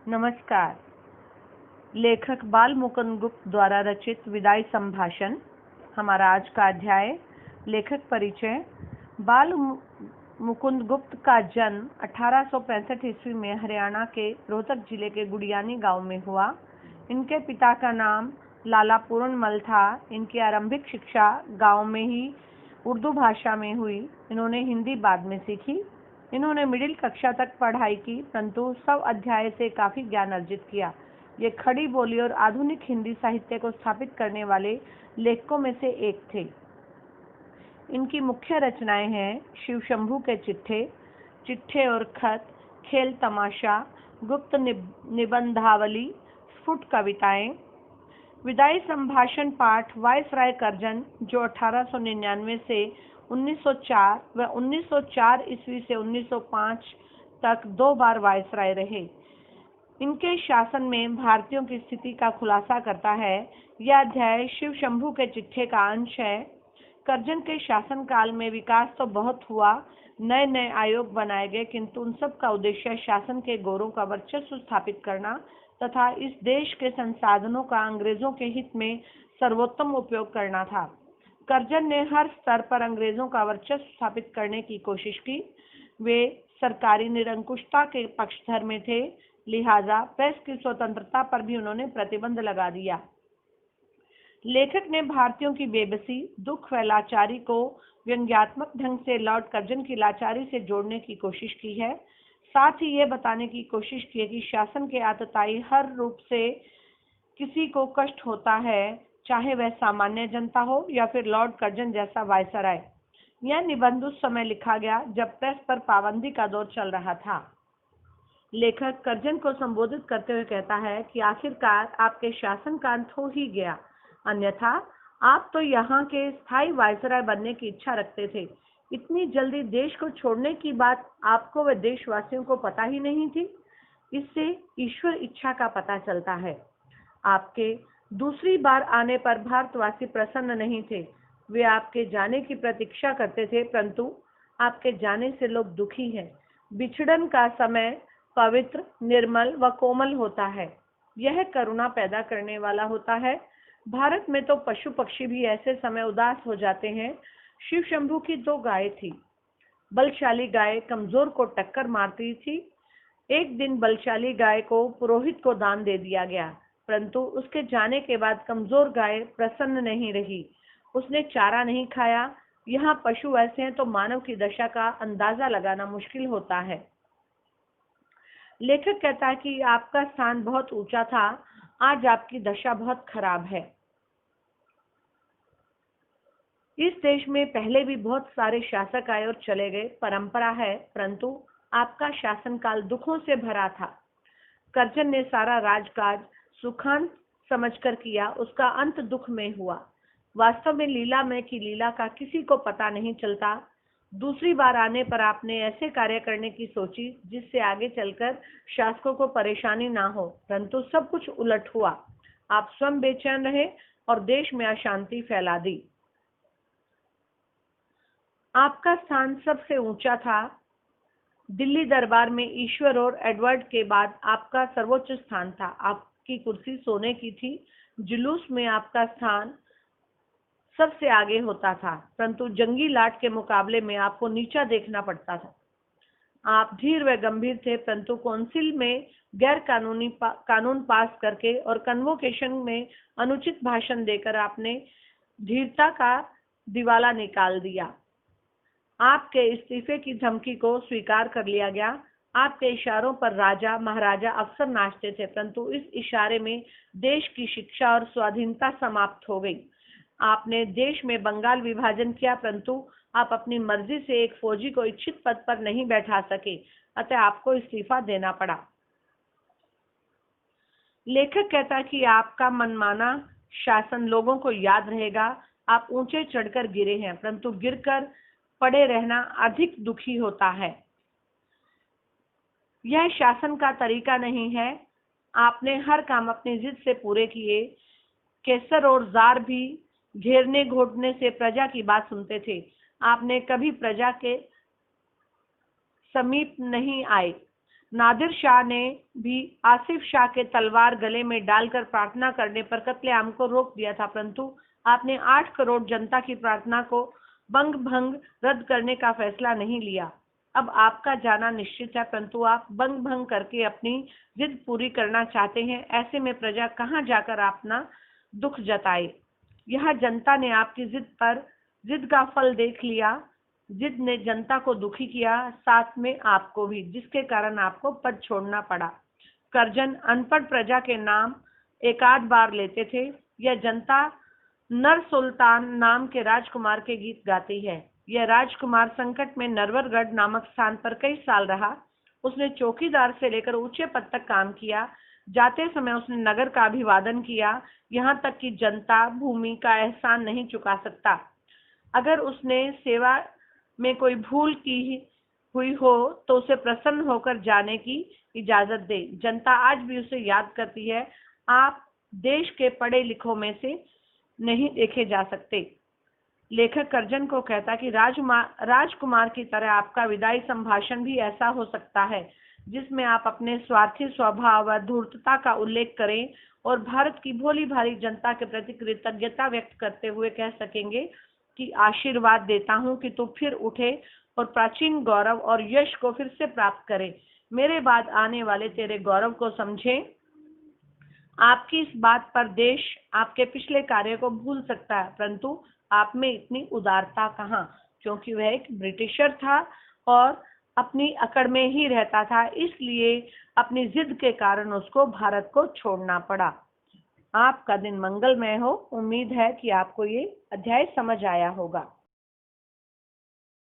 नमस्कार। लेखक बाल मुकुंद गुप्त द्वारा रचित विदाई संभाषण। हमारा आज का अध्याय लेखक परिचय। बाल मुकुंद गुप्त का जन्म 1865 ईस्वी में हरियाणा के रोहतक जिले के गुड़ियानी गांव में हुआ। इनके पिता का नाम लाला पूर्णमल था। इनकी आरंभिक शिक्षा गांव में ही उर्दू भाषा में हुई। इन्होंने हिंदी बाद में सीखी। इन्होंने मिडिल कक्षा तक पढ़ाई की, परंतु सब अध्याय से काफी ज्ञान अर्जित किया। ये खड़ी बोली और आधुनिक हिंदी साहित्य को स्थापित करने वाले लेखकों में से एक थे। इनकी मुख्य रचनाएं हैं शिव शंभू के चिट्ठे, चिट्ठे और खत, खेल तमाशा, गुप्त निबंधावली, स्फुट कविताएं। विदाई संभाषण पाठ वायसराय कर्जन, जो 1899 से 1904 व 1904 ईस्वी से 1905 तक 2 बार वायसराय रहे। इनके शासन में भारतीयों की स्थिति का खुलासा करता है। यह अध्याय शिव शंभू के चिट्ठे का अंश है। कर्जन के शासन काल में विकास तो बहुत हुआ, नए नए आयोग बनाए गए, किंतु उन सब का उद्देश्य शासन के गोरों का वर्चस्व स्थापित करना तथा इस देश के संसाधनों का अंग्रेजों के हित में सर्वोत्तम उपयोग करना था। कर्जन ने हर स्तर पर अंग्रेजों का वर्चस्व स्थापित करने की कोशिश की। वे सरकारी निरंकुशता के पक्षधर में थे, लिहाजा प्रेस की स्वतंत्रता पर भी उन्होंने प्रतिबंध लगा दिया। लेखक ने भारतीयों की बेबसी, दुख व लाचारी को व्यंग्यात्मक ढंग से लॉर्ड कर्जन की लाचारी से जोड़ने की कोशिश की है। साथ ही ये बताने की कोशिश की है कि शासन के आतताई हर रूप से किसी को कष्ट होता है, चाहे वह सामान्य जनता हो या फिर लॉर्ड कर्जन जैसा वायसराय। यह निबंध उस समय लिखा गया जब प्रेस पर पाबंदी का दौर चल रहा था। लेखक कर्जन को संबोधित करते हुए कहता है कि आखिरकार आपके शासन का अंत हो ही गया, अन्यथा आप तो यहाँ के स्थायी वायसराय बनने की इच्छा रखते थे। इतनी जल्दी देश को छोड़ने की बात आपको व देशवासियों को पता ही नहीं थी। इससे ईश्वर इच्छा का पता चलता है। आपके दूसरी बार आने पर भारतवासी प्रसन्न नहीं थे। वे आपके जाने की प्रतीक्षा करते थे, परंतु आपके जाने से लोग दुखी हैं। बिछड़न का समय पवित्र, निर्मल व कोमल होता है। यह करुणा पैदा करने वाला होता है। भारत में तो पशु पक्षी भी ऐसे समय उदास हो जाते हैं। शिव शंभू की 2 गायें थी। बलशाली गाय कमजोर को टक्कर मारती थी। एक दिन बलशाली गाय को पुरोहित को दान दे दिया गया, परंतु उसके जाने के बाद कमजोर गाय प्रसन्न नहीं रही। उसने चारा नहीं खाया। यहाँ पशु ऐसे हैं तो मानव की दशा का अंदाजा लगाना मुश्किल होता है। लेखक कहता है कि आपका स्थान बहुत ऊंचा था, आज आपकी दशा बहुत खराब है। इस देश में पहले भी बहुत सारे शासक आए और चले गए, परंपरा है, परंतु आपका शासनकाल दुखों से भरा था। कर्जन ने सारा राजकाज सुखांत समझकर किया, उसका अंत दुख में हुआ। वास्तव में लीला में की लीला का किसी को पता नहीं चलता। दूसरी बार आने पर आपने ऐसे कार्य करने की सोची जिससे आगे चलकर शासकों को परेशानी ना हो, परंतु सब कुछ उलट हुआ। आप स्वयं बेचैन रहे और देश में अशांति फैला दी। आपका स्थान सबसे ऊंचा था। दिल्ली दरबार में ईश्वर और एडवर्ड के बाद आपका सर्वोच्च स्थान था। आपकी कुर्सी सोने की थी। जुलूस में आपका स्थान सबसे आगे होता था, परंतु जंगी लाट के मुकाबले में आपको नीचा देखना पड़ता था। आप धीर व गंभीर थे, परंतु काउंसिल में गैर कानूनी कानून पास करके और कन्वोकेशन में अनुचित भाषण देकर आपने धीरता का दिवाला निकाल दिया। आपके इस्तीफे की धमकी को स्वीकार कर लिया गया। आपके इशारों पर राजा, महाराजा, अफसर नाचते थे, परंतु इस इशारे में देश की शिक्षा और स्वाधीनता समाप्त हो गई। आपने देश में बंगाल विभाजन किया, परंतु आप अपनी मर्जी से एक फौजी को इच्छित पद पर नहीं बैठा सके, अतः आपको इस्तीफा देना पड़ा। लेखक कहता है कि आपका मनमाना शासन लोगों को याद रहेगा। आप ऊंचे चढ़कर गिरे हैं, परंतु गिरकर पड़े रहना अधिक दुखी होता है। यह शासन का तरीका नहीं है। आपने हर काम अपनी जिद से पूरे किए। केसर और जार भी घेरने घोटने से प्रजा की बात सुनते थे। आपने कभी प्रजा के समीप नहीं आए, नादिर शाह ने भी आसिफ शाह के तलवार गले में डालकर प्रार्थना करने पर कत्लेआम को रोक दिया था, परंतु आपने 8 करोड़ जनता की प्रार्थना को बंग भंग रद्द करने का फैसला नहीं लिया। अब आपका जाना निश्चित है, परंतु आप बंग भंग करके अपनी जिद पूरी करना चाहते हैं। ऐसे में प्रजा कहाँ जाकर अपना दुख जताए? यह जनता ने आपकी जिद का फल देख लिया। जिद ने जनता को दुखी किया, साथ में आपको भी, जिसके कारण आपको पद छोड़ना पड़ा। करजन अनपढ़ प्रजा के नाम एकाध बार लेते थे। यह जनता नर सुल्तान नाम के राजकुमार के गीत गाती है। यह राजकुमार संकट में नरवरगढ़ नामक स्थान पर कई साल रहा। उसने चौकीदार से लेकर ऊंचे पद तक काम किया। जाते समय उसने नगर का अभिवादन किया, यहाँ तक कि जनता भूमि का एहसान नहीं चुका सकता। अगर उसने सेवा में कोई भूल की हुई हो तो उसे प्रसन्न होकर जाने की इजाजत दे। जनता आज भी उसे याद करती है। आप देश के पढ़े लिखों में से नहीं देखे जा सकते। लेखक करजन को कहता कि राजकुमार की तरह आपका विदाई संभाषण भी ऐसा हो सकता है जिसमें आप अपने स्वार्थी स्वभाव व धूर्तता का उल्लेख करें और भारत की भोली भाली जनता के प्रति कृतज्ञता व्यक्त करते हुए कह सकेंगे कि आशीर्वाद देता हूं कि तू फिर उठे और प्राचीन गौरव और यश को फिर से प्राप्त करे। मेरे बाद आने वाले तेरे गौरव को समझें। आपकी इस बात पर देश आपके पिछले कार्य को भूल सकता है, परंतु आप में इतनी उदारता कहाँ, क्योंकि वह एक ब्रिटिशर था और अपनी अकड़ में ही रहता था, इसलिए अपनी जिद के कारण उसको भारत को छोड़ना पड़ा। आपका दिन मंगलमय हो। उम्मीद है कि आपको ये अध्याय समझ आया होगा।